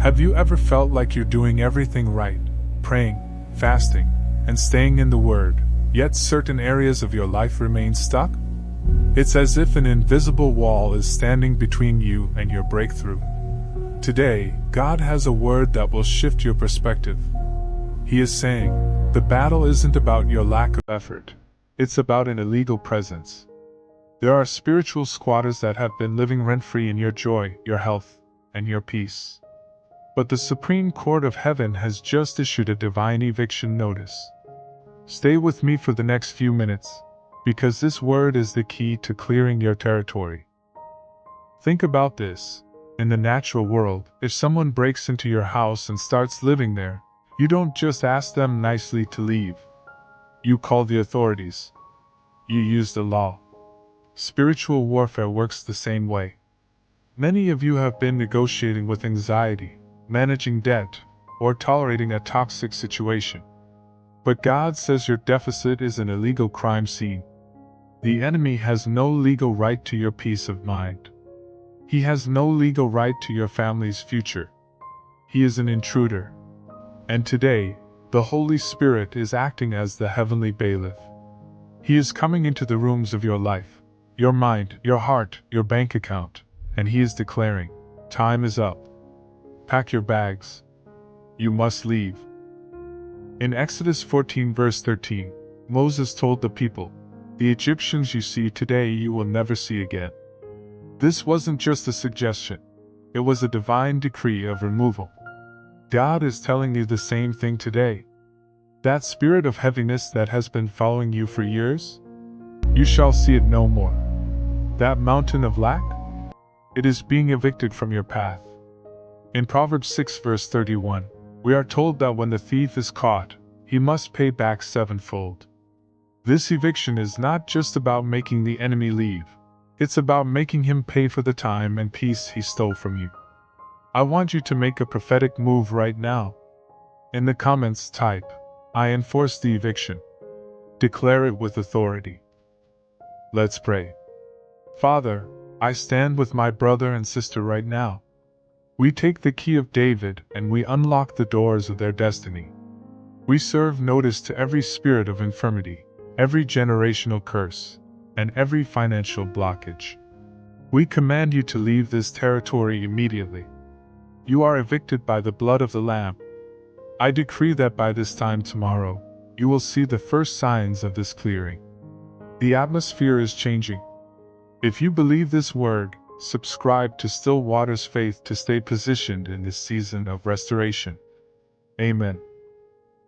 Have you ever felt like you're doing everything right, praying, fasting, and staying in the Word, yet certain areas of your life remain stuck? It's as if an invisible wall is standing between you and your breakthrough. Today, God has a word that will shift your perspective. He is saying, the battle isn't about your lack of effort, it's about an illegal presence. There are spiritual squatters that have been living rent-free in your joy, your health, and your peace. But the Supreme Court of Heaven has just issued a divine eviction notice. Stay with me for the next few minutes, because this word is the key to clearing your territory. Think about this. In the natural world, if someone breaks into your house and starts living there, you don't just ask them nicely to leave. You call the authorities. You use the law. Spiritual warfare works the same way. Many of you have been negotiating with anxiety, managing debt, or tolerating a toxic situation. But God says your deficit is an illegal crime scene. The enemy has no legal right to your peace of mind. He has no legal right to your family's future. He is an intruder. And today, the Holy Spirit is acting as the heavenly bailiff. He is coming into the rooms of your life, your mind, your heart, your bank account, and he is declaring, time is up. Pack your bags. You must leave. In Exodus 14 verse 13, Moses told the people, the Egyptians you see today you will never see again. This wasn't just a suggestion. It was a divine decree of removal. God is telling you the same thing today. That spirit of heaviness that has been following you for years, you shall see it no more. That mountain of lack, it is being evicted from your path. In Proverbs 6 verse 31, we are told that when the thief is caught, he must pay back sevenfold. This eviction is not just about making the enemy leave. It's about making him pay for the time and peace he stole from you. I want you to make a prophetic move right now. In the comments type, I enforce the eviction. Declare it with authority. Let's pray. Father, I stand with my brother and sister right now. We take the key of David and we unlock the doors of their destiny. We serve notice to every spirit of infirmity, every generational curse, and every financial blockage. We command you to leave this territory immediately. You are evicted by the blood of the Lamb. I decree that by this time tomorrow, you will see the first signs of this clearing. The atmosphere is changing. If you believe this word, subscribe to Still Waters Faith to stay positioned in this season of restoration. Amen.